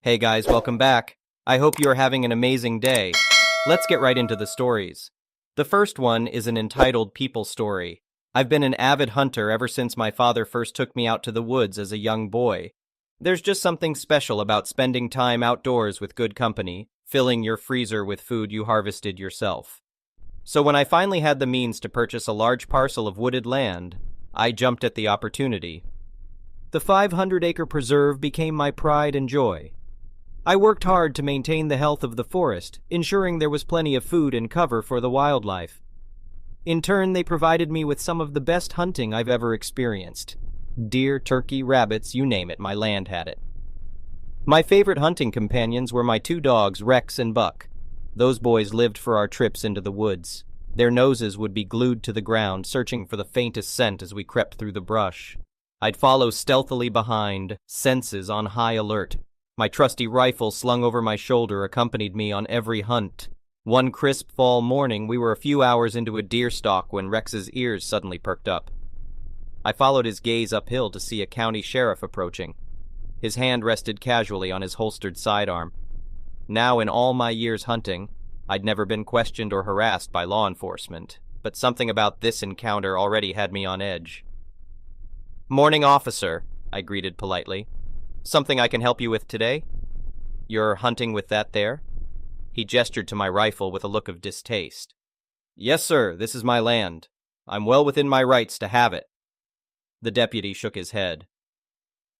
Hey guys, welcome back. I hope you are having an amazing day. Let's get right into the stories. The first one is an entitled People Story. I've been an avid hunter ever since my father first took me out to the woods as a young boy. There's just something special about spending time outdoors with good company, filling your freezer with food you harvested yourself. So when I finally had the means to purchase a large parcel of wooded land, I jumped at the opportunity. The 500-acre preserve became my pride and joy. I worked hard to maintain the health of the forest, ensuring there was plenty of food and cover for the wildlife. In turn, they provided me with some of the best hunting I've ever experienced. Deer, turkey, rabbits, you name it, my land had it. My favorite hunting companions were my two dogs, Rex and Buck. Those boys lived for our trips into the woods. Their noses would be glued to the ground, searching for the faintest scent as we crept through the brush. I'd follow stealthily behind, senses on high alert. My trusty rifle slung over my shoulder accompanied me on every hunt. One crisp fall morning, we were a few hours into a deer stalk when Rex's ears suddenly perked up. I followed his gaze uphill to see a county sheriff approaching. His hand rested casually on his holstered sidearm. Now, in all my years hunting, I'd never been questioned or harassed by law enforcement, but something about this encounter already had me on edge. "Morning, officer," I greeted politely. "Something I can help you with today? You're hunting with that there?" He gestured to my rifle with a look of distaste. "Yes, sir, this is my land. I'm well within my rights to have it." The deputy shook his head.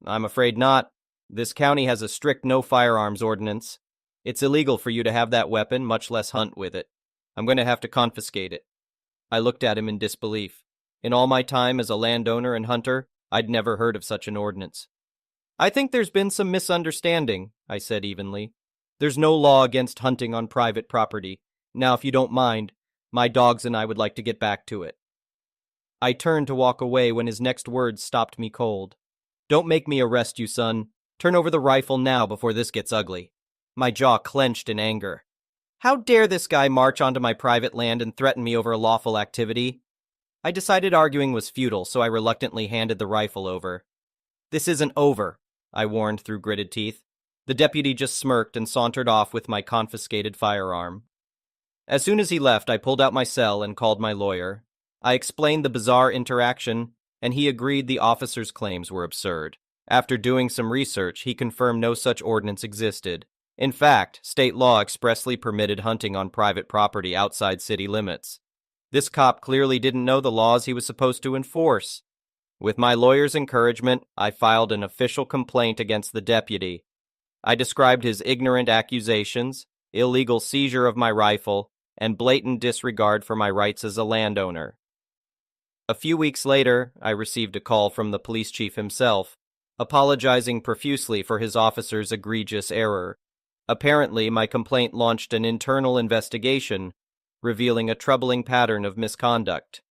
"I'm afraid not. This county has a strict no firearms ordinance. It's illegal for you to have that weapon, much less hunt with it. I'm going to have to confiscate it." I looked at him in disbelief. In all my time as a landowner and hunter, I'd never heard of such an ordinance. "I think there's been some misunderstanding," I said evenly. "There's no law against hunting on private property. Now, if you don't mind, my dogs and I would like to get back to it." I turned to walk away when his next words stopped me cold. "Don't make me arrest you, son. Turn over the rifle now before this gets ugly." My jaw clenched in anger. How dare this guy march onto my private land and threaten me over a lawful activity? I decided arguing was futile, so I reluctantly handed the rifle over. "This isn't over," I warned through gritted teeth. The deputy just smirked and sauntered off with my confiscated firearm. As soon as he left, I pulled out my cell and called my lawyer. I explained the bizarre interaction, and he agreed the officer's claims were absurd. After doing some research, he confirmed no such ordinance existed. In fact, state law expressly permitted hunting on private property outside city limits. This cop clearly didn't know the laws he was supposed to enforce. With my lawyer's encouragement, I filed an official complaint against the deputy. I described his ignorant accusations, illegal seizure of my rifle, and blatant disregard for my rights as a landowner. A few weeks later, I received a call from the police chief himself, apologizing profusely for his officer's egregious error. Apparently, my complaint launched an internal investigation, revealing a troubling pattern of misconduct.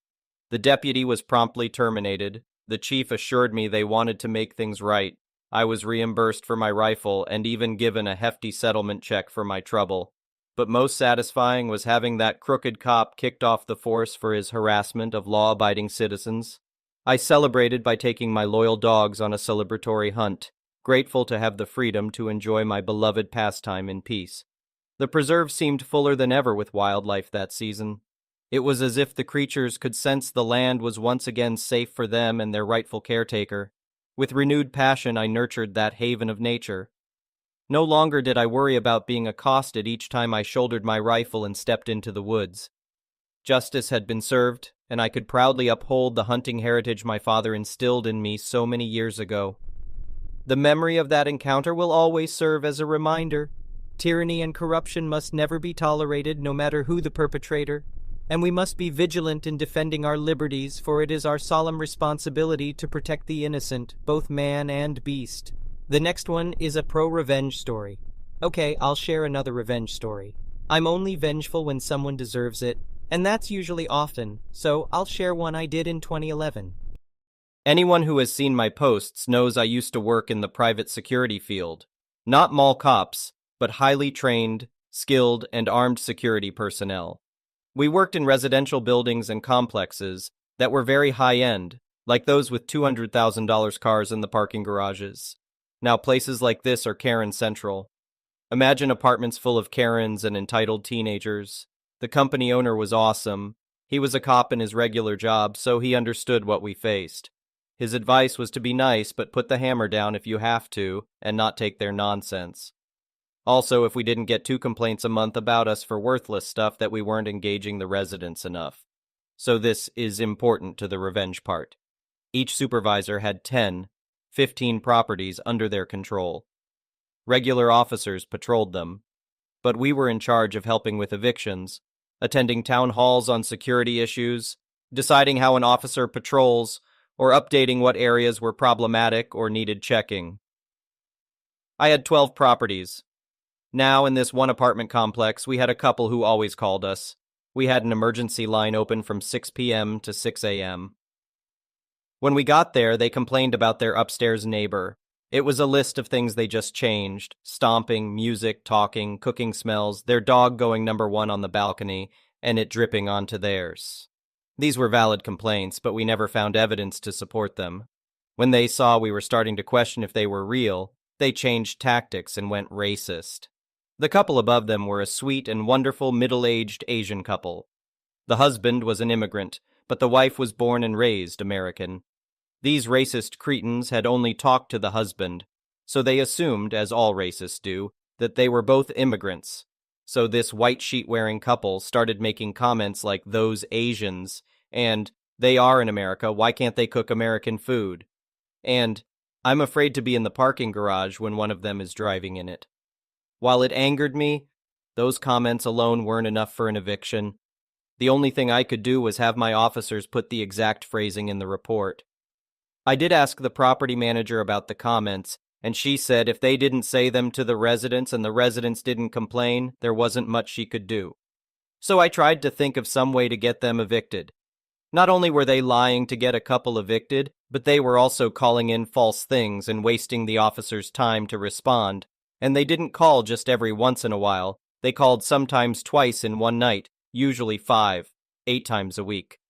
The deputy was promptly terminated. The chief assured me they wanted to make things right. I was reimbursed for my rifle and even given a hefty settlement check for my trouble. But most satisfying was having that crooked cop kicked off the force for his harassment of law-abiding citizens. I celebrated by taking my loyal dogs on a celebratory hunt, grateful to have the freedom to enjoy my beloved pastime in peace. The preserve seemed fuller than ever with wildlife that season. It was as if the creatures could sense the land was once again safe for them and their rightful caretaker. With renewed passion, I nurtured that haven of nature. No longer did I worry about being accosted each time I shouldered my rifle and stepped into the woods. Justice had been served, and I could proudly uphold the hunting heritage my father instilled in me so many years ago. The memory of that encounter will always serve as a reminder. Tyranny and corruption must never be tolerated, no matter who the perpetrator. And we must be vigilant in defending our liberties, for it is our solemn responsibility to protect the innocent, both man and beast. The next one is a pro-revenge story. Okay, I'll share another revenge story. I'm only vengeful when someone deserves it, and that's usually often, so I'll share one I did in 2011. Anyone who has seen my posts knows I used to work in the private security field. Not mall cops, but highly trained, skilled, and armed security personnel. We worked in residential buildings and complexes that were very high-end, like those with $200,000 cars in the parking garages. Now, places like this are Karen Central. Imagine apartments full of Karens and entitled teenagers. The company owner was awesome. He was a cop in his regular job, so he understood what we faced. His advice was to be nice, but put the hammer down if you have to, and not take their nonsense. Also, if we didn't get 2 complaints a month about us for worthless stuff, that we weren't engaging the residents enough. So this is important to the revenge part. Each supervisor had 10, 15 properties under their control. Regular officers patrolled them, but we were in charge of helping with evictions, attending town halls on security issues, deciding how an officer patrols, or updating what areas were problematic or needed checking. I had 12 properties. Now, in this one apartment complex, we had a couple who always called us. We had an emergency line open from 6 p.m. to 6 a.m. When we got there, they complained about their upstairs neighbor. It was a list of things they just changed: stomping, music, talking, cooking smells, their dog going #1 on the balcony, and it dripping onto theirs. These were valid complaints, but we never found evidence to support them. When they saw we were starting to question if they were real, they changed tactics and went racist. The couple above them were a sweet and wonderful middle-aged Asian couple. The husband was an immigrant, but the wife was born and raised American. These racist cretins had only talked to the husband, so they assumed, as all racists do, that they were both immigrants. So this white sheet-wearing couple started making comments like "those Asians," and "they are in America, why can't they cook American food?" and "I'm afraid to be in the parking garage when one of them is driving in it." While it angered me, those comments alone weren't enough for an eviction. The only thing I could do was have my officers put the exact phrasing in the report. I did ask the property manager about the comments, and she said if they didn't say them to the residents and the residents didn't complain, there wasn't much she could do. So I tried to think of some way to get them evicted. Not only were they lying to get a couple evicted, but they were also calling in false things and wasting the officers' time to respond. And they didn't call just every once in a while. They called sometimes twice in one night, usually 5, 8 times a week.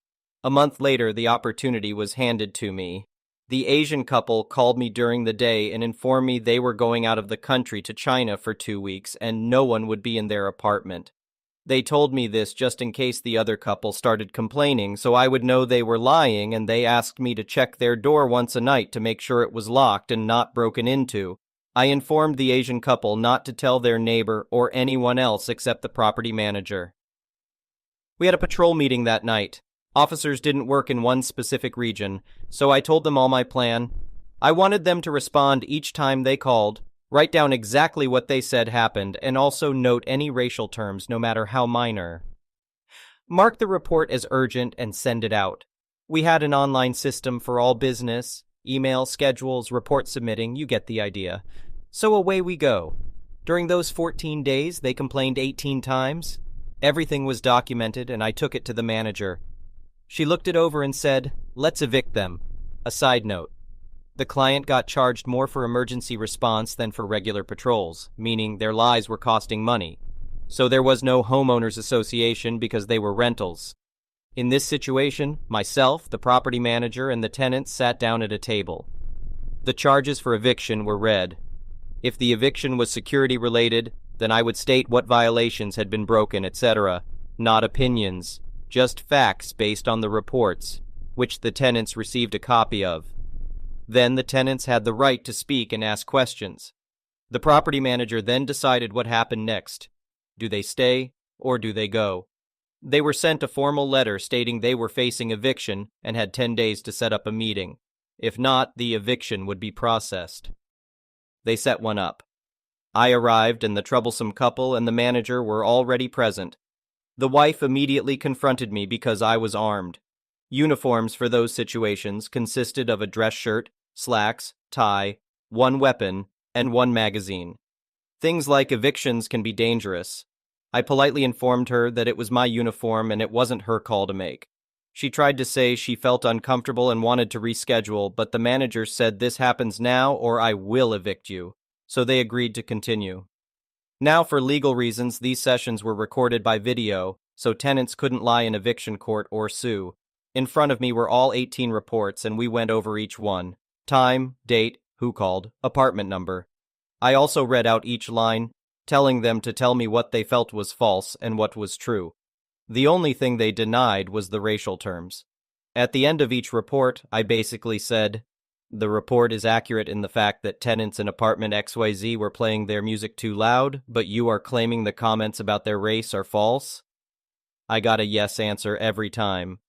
A month later, the opportunity was handed to me. The Asian couple called me during the day and informed me they were going out of the country to China for 2 weeks and no one would be in their apartment. They told me this just in case the other couple started complaining, so I would know they were lying, and they asked me to check their door once a night to make sure it was locked and not broken into. I informed the Asian couple not to tell their neighbor or anyone else except the property manager. We had a patrol meeting that night. Officers didn't work in one specific region, so I told them all my plan. I wanted them to respond each time they called, write down exactly what they said happened, and also note any racial terms, no matter how minor. Mark the report as urgent and send it out. We had an online system for all business, email, schedules, report submitting, you get the idea. So away we go. During those 14 days, they complained 18 times. Everything was documented, and I took it to the manager. She looked it over and said, "Let's evict them." A side note. The client got charged more for emergency response than for regular patrols, meaning their lies were costing money. So there was no homeowners association because they were rentals. In this situation, myself, the property manager, and the tenants sat down at a table. The charges for eviction were read. If the eviction was security-related, then I would state what violations had been broken, etc., not opinions, just facts based on the reports, which the tenants received a copy of. Then the tenants had the right to speak and ask questions. The property manager then decided what happened next. Do they stay, or do they go? They were sent a formal letter stating they were facing eviction and had 10 days to set up a meeting. If not, the eviction would be processed. They set one up. I arrived, and the troublesome couple and the manager were already present. The wife immediately confronted me because I was armed. Uniforms for those situations consisted of a dress shirt, slacks, tie, 1 weapon, and 1 magazine. Things like evictions can be dangerous. I politely informed her that it was my uniform and it wasn't her call to make. She tried to say she felt uncomfortable and wanted to reschedule, but the manager said this happens now or I will evict you, so they agreed to continue. Now, for legal reasons, these sessions were recorded by video, so tenants couldn't lie in eviction court or sue. In front of me were all 18 reports, and we went over each one: time, date, who called, apartment number. I also read out each line, telling them to tell me what they felt was false and what was true. The only thing they denied was the racial terms. At the end of each report, I basically said, the report is accurate in the fact that tenants in apartment XYZ were playing their music too loud, but you are claiming the comments about their race are false? I got a yes answer every time.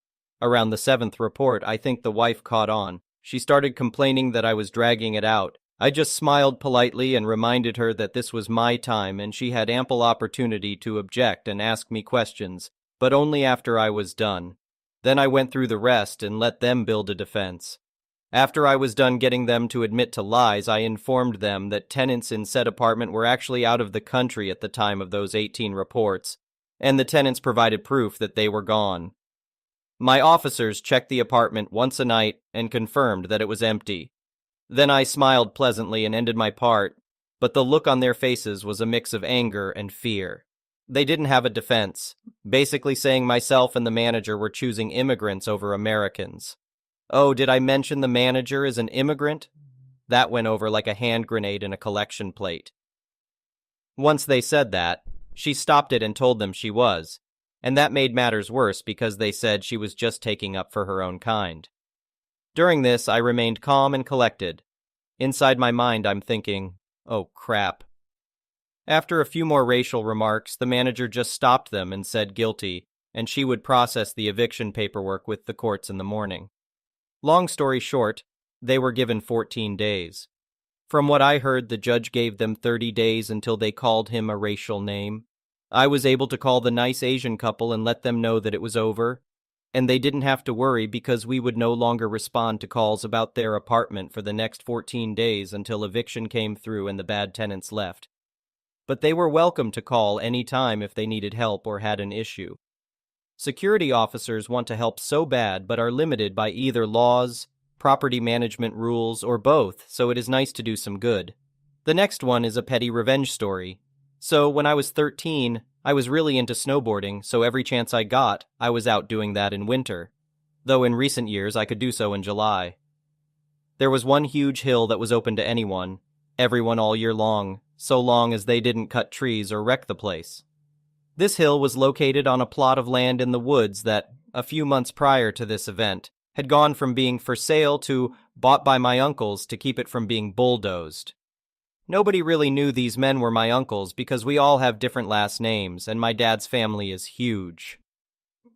Around the 7th report, I think the wife caught on. She started complaining that I was dragging it out. I just smiled politely and reminded her that this was my time and she had ample opportunity to object and ask me questions, but only after I was done. Then I went through the rest and let them build a defense. After I was done getting them to admit to lies, I informed them that tenants in said apartment were actually out of the country at the time of those 18 reports, and the tenants provided proof that they were gone. My officers checked the apartment once a night and confirmed that it was empty. Then I smiled pleasantly and ended my part, but the look on their faces was a mix of anger and fear. They didn't have a defense, basically saying myself and the manager were choosing immigrants over Americans. Oh, did I mention the manager is an immigrant? That went over like a hand grenade in a collection plate. Once they said that, she stopped it and told them she was, and that made matters worse because they said she was just taking up for her own kind. During this, I remained calm and collected. Inside my mind, I'm thinking, oh crap. After a few more racial remarks, the manager just stopped them and said guilty, and she would process the eviction paperwork with the courts in the morning. Long story short, they were given 14 days. From what I heard, the judge gave them 30 days until they called him a racial name. I was able to call the nice Asian couple and let them know that it was over, and they didn't have to worry because we would no longer respond to calls about their apartment for the next 14 days until eviction came through and the bad tenants left. But they were welcome to call any time if they needed help or had an issue. Security officers want to help so bad but are limited by either laws, property management rules, or both, so it is nice to do some good. The next one is a petty revenge story. So when I was 13, I was really into snowboarding, so every chance I got, I was out doing that in winter. Though in recent years I could do so in July. There was one huge hill that was open to anyone, everyone all year long, so long as they didn't cut trees or wreck the place. This hill was located on a plot of land in the woods that, a few months prior to this event, had gone from being for sale to bought by my uncles to keep it from being bulldozed. Nobody really knew these men were my uncles because we all have different last names, and my dad's family is huge.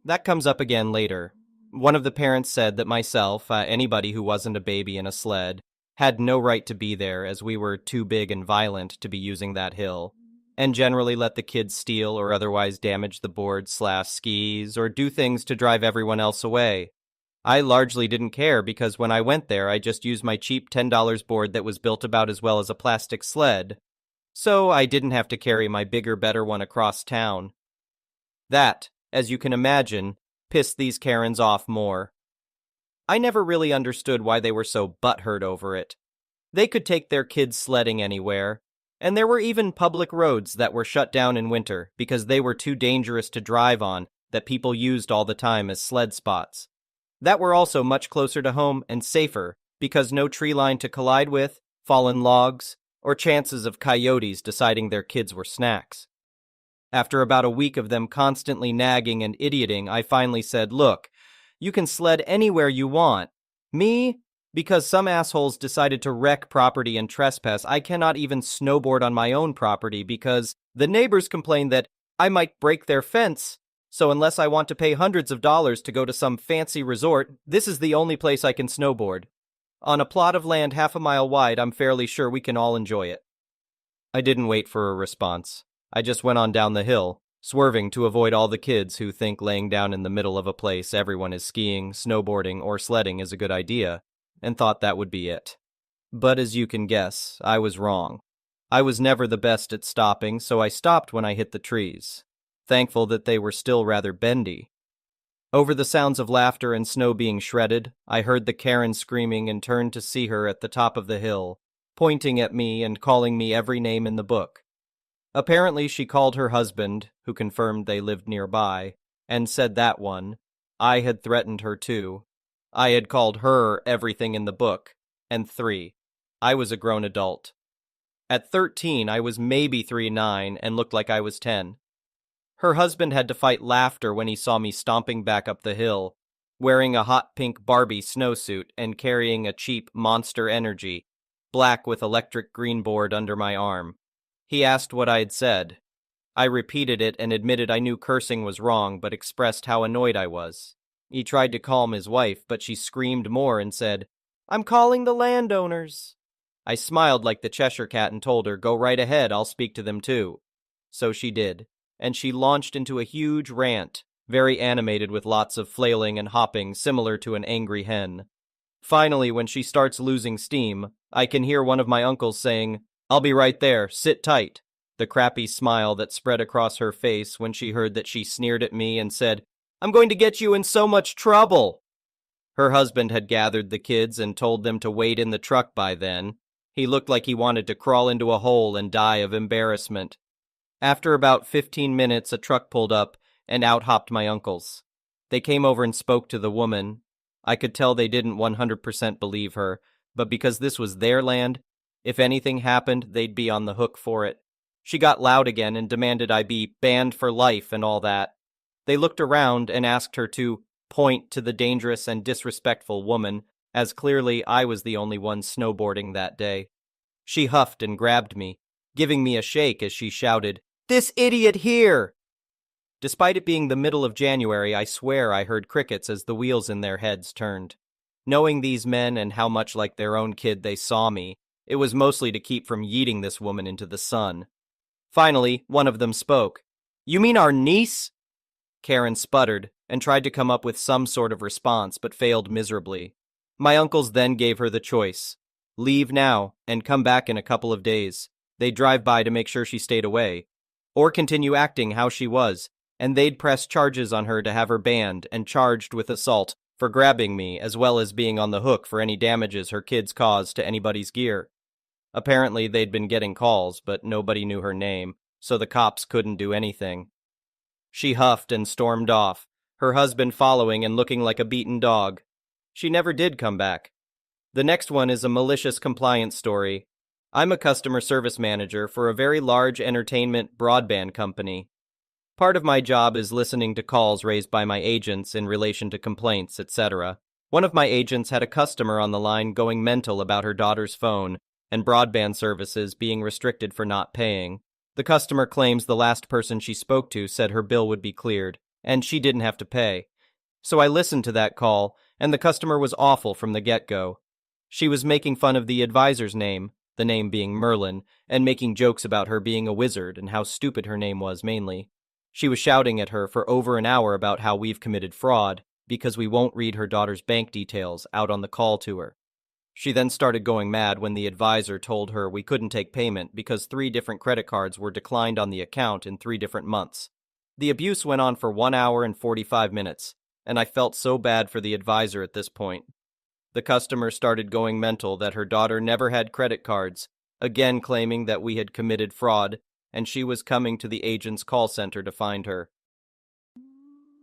That comes up again later. One of the parents said that myself, anybody who wasn't a baby in a sled, had no right to be there as we were too big and violent to be using that hill, and generally let the kids steal or otherwise damage the board/skis or do things to drive everyone else away. I largely didn't care because when I went there I just used my cheap $10 board that was built about as well as a plastic sled, so I didn't have to carry my bigger, better one across town. That, as you can imagine, pissed these Karens off more. I never really understood why they were so butthurt over it. They could take their kids sledding anywhere, and there were even public roads that were shut down in winter because they were too dangerous to drive on that people used all the time as sled spots. That were also much closer to home and safer because no tree line to collide with, fallen logs, or chances of coyotes deciding their kids were snacks. After about a week of them constantly nagging and idioting, I finally said, look, you can sled anywhere you want. Me? Because some assholes decided to wreck property and trespass, I cannot even snowboard on my own property because the neighbors complain that I might break their fence. So unless I want to pay hundreds of dollars to go to some fancy resort, this is the only place I can snowboard. On a plot of land half a mile wide, I'm fairly sure we can all enjoy it. I didn't wait for a response. I just went on down the hill, swerving to avoid all the kids who think laying down in the middle of a place everyone is skiing, snowboarding, or sledding is a good idea, and thought that would be it. But as you can guess, I was wrong. I was never the best at stopping, so I stopped when I hit the trees, thankful that they were still rather bendy. Over the sounds of laughter and snow being shredded, I heard the Karen screaming and turned to see her at the top of the hill, pointing at me and calling me every name in the book. Apparently she called her husband, who confirmed they lived nearby, and said that one. I had threatened her too. I had called her everything in the book, and 3. I was a grown adult. At 13, I was maybe 3'9" and looked like I was 10. Her husband had to fight laughter when he saw me stomping back up the hill, wearing a hot pink Barbie snowsuit and carrying a cheap Monster Energy, black with electric green board under my arm. He asked what I had said. I repeated it and admitted I knew cursing was wrong, but expressed how annoyed I was. He tried to calm his wife, but she screamed more and said, "I'm calling the landowners." I smiled like the Cheshire Cat and told her, "Go right ahead, I'll speak to them too." So she did, and she launched into a huge rant, very animated with lots of flailing and hopping similar to an angry hen. Finally, when she starts losing steam, I can hear one of my uncles saying, "I'll be right there, sit tight." The crappy smile that spread across her face when she heard that she sneered at me and said, "I'm going to get you in so much trouble." Her husband had gathered the kids and told them to wait in the truck by then. He looked like he wanted to crawl into a hole and die of embarrassment. After about 15 minutes, a truck pulled up, and out hopped my uncles. They came over and spoke to the woman. I could tell they didn't 100% believe her, but because this was their land, if anything happened, they'd be on the hook for it. She got loud again and demanded I be banned for life and all that. They looked around and asked her to point to the dangerous and disrespectful woman, as clearly I was the only one snowboarding that day. She huffed and grabbed me, giving me a shake as she shouted, "This idiot here!" Despite it being the middle of January, I swear I heard crickets as the wheels in their heads turned. Knowing these men and how much like their own kid they saw me, it was mostly to keep from yeeting this woman into the sun. Finally, one of them spoke. "You mean our niece?" Karen sputtered and tried to come up with some sort of response, but failed miserably. My uncles then gave her the choice. Leave now and come back in a couple of days. They'd drive by to make sure she stayed away. Or continue acting how she was, and they'd press charges on her to have her banned and charged with assault for grabbing me, as well as being on the hook for any damages her kids caused to anybody's gear. Apparently, they'd been getting calls, but nobody knew her name, so the cops couldn't do anything. She huffed and stormed off, her husband following and looking like a beaten dog. She never did come back. The next one is a malicious compliance story. I'm a customer service manager for a very large entertainment broadband company. Part of my job is listening to calls raised by my agents in relation to complaints, etc. One of my agents had a customer on the line going mental about her daughter's phone and broadband services being restricted for not paying. The customer claims the last person she spoke to said her bill would be cleared, and she didn't have to pay. So I listened to that call, and the customer was awful from the get-go. She was making fun of the advisor's name, the name being Merlin, and making jokes about her being a wizard and how stupid her name was mainly. She was shouting at her for over an hour about how we've committed fraud because we won't read her daughter's bank details out on the call to her. She then started going mad when the advisor told her we couldn't take payment because 3 different credit cards were declined on the account in 3 different months. The abuse went on for 1 hour and 45 minutes, and I felt so bad for the advisor at this point. The customer started going mental that her daughter never had credit cards, again claiming that we had committed fraud, and she was coming to the agent's call center to find her.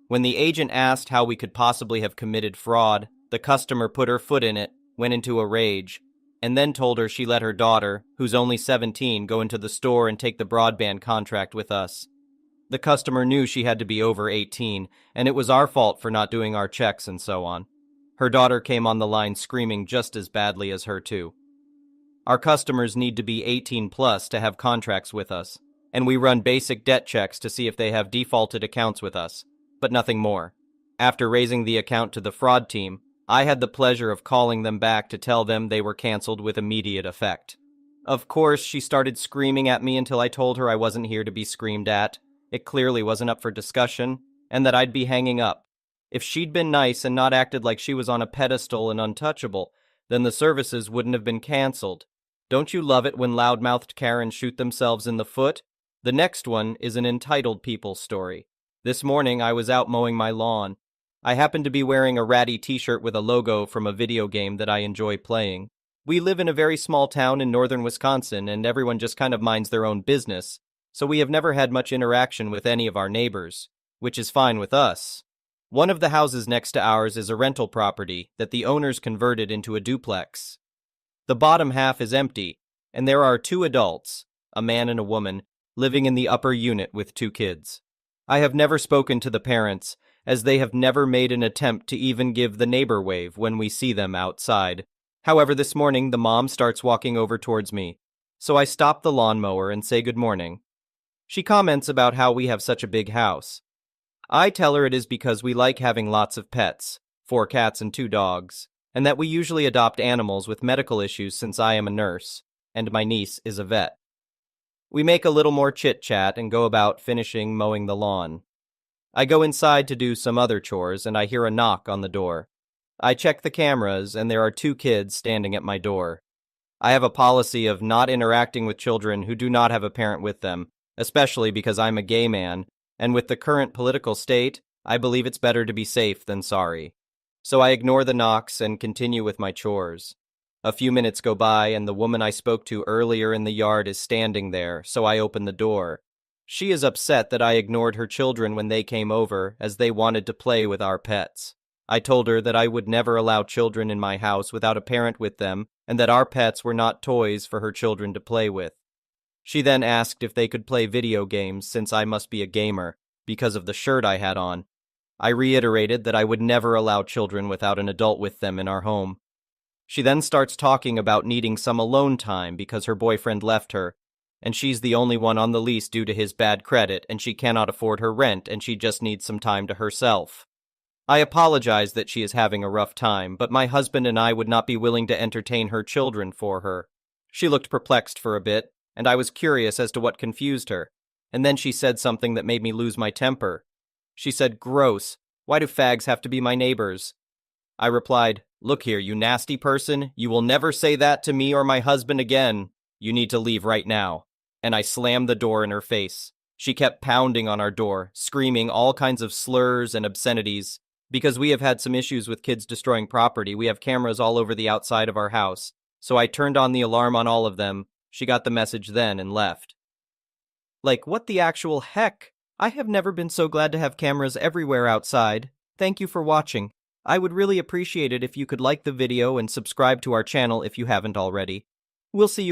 When the agent asked how we could possibly have committed fraud, the customer put her foot in it, went into a rage, and then told her she let her daughter, who's only 17, go into the store and take the broadband contract with us. The customer knew she had to be over 18, and it was our fault for not doing our checks and so on. Her daughter came on the line screaming just as badly as her too. Our customers need to be 18 plus to have contracts with us, and we run basic debt checks to see if they have defaulted accounts with us, but nothing more. After raising the account to the fraud team, I had the pleasure of calling them back to tell them they were canceled with immediate effect. Of course, she started screaming at me until I told her I wasn't here to be screamed at. It clearly wasn't up for discussion, and that I'd be hanging up. If she'd been nice and not acted like she was on a pedestal and untouchable, then the services wouldn't have been canceled. Don't you love it when loudmouthed Karens shoot themselves in the foot? The next one is an entitled people story. This morning I was out mowing my lawn. I happened to be wearing a ratty t-shirt with a logo from a video game that I enjoy playing. We live in a very small town in northern Wisconsin, and everyone just kind of minds their own business, so we have never had much interaction with any of our neighbors, which is fine with us. One of the houses next to ours is a rental property that the owners converted into a duplex. The bottom half is empty, and there are 2 adults, a man and a woman, living in the upper unit with 2 kids. I have never spoken to the parents, as they have never made an attempt to even give the neighbor wave when we see them outside. However, this morning the mom starts walking over towards me, so I stop the lawnmower and say good morning. She comments about how we have such a big house. I tell her it is because we like having lots of pets, 4 cats and 2 dogs, and that we usually adopt animals with medical issues since I am a nurse, and my niece is a vet. We make a little more chit-chat and go about finishing mowing the lawn. I go inside to do some other chores and I hear a knock on the door. I check the cameras and there are 2 kids standing at my door. I have a policy of not interacting with children who do not have a parent with them, especially because I'm a gay man, and with the current political state, I believe it's better to be safe than sorry. So I ignore the knocks and continue with my chores. A few minutes go by and the woman I spoke to earlier in the yard is standing there, so I open the door. She is upset that I ignored her children when they came over, as they wanted to play with our pets. I told her that I would never allow children in my house without a parent with them, and that our pets were not toys for her children to play with. She then asked if they could play video games since I must be a gamer, because of the shirt I had on. I reiterated that I would never allow children without an adult with them in our home. She then starts talking about needing some alone time because her boyfriend left her, and she's the only one on the lease due to his bad credit, and she cannot afford her rent, and she just needs some time to herself. I apologize that she is having a rough time, but my husband and I would not be willing to entertain her children for her. She looked perplexed for a bit, and I was curious as to what confused her, and then she said something that made me lose my temper. She said, "Gross, why do fags have to be my neighbors?" I replied, "Look here, you nasty person, you will never say that to me or my husband again. You need to leave right now." And I slammed the door in her face. She kept pounding on our door, screaming all kinds of slurs and obscenities. Because we have had some issues with kids destroying property, we have cameras all over the outside of our house. So I turned on the alarm on all of them. She got the message then and left. Like, what the actual heck? I have never been so glad to have cameras everywhere outside. Thank you for watching. I would really appreciate it if you could like the video and subscribe to our channel if you haven't already. We'll see you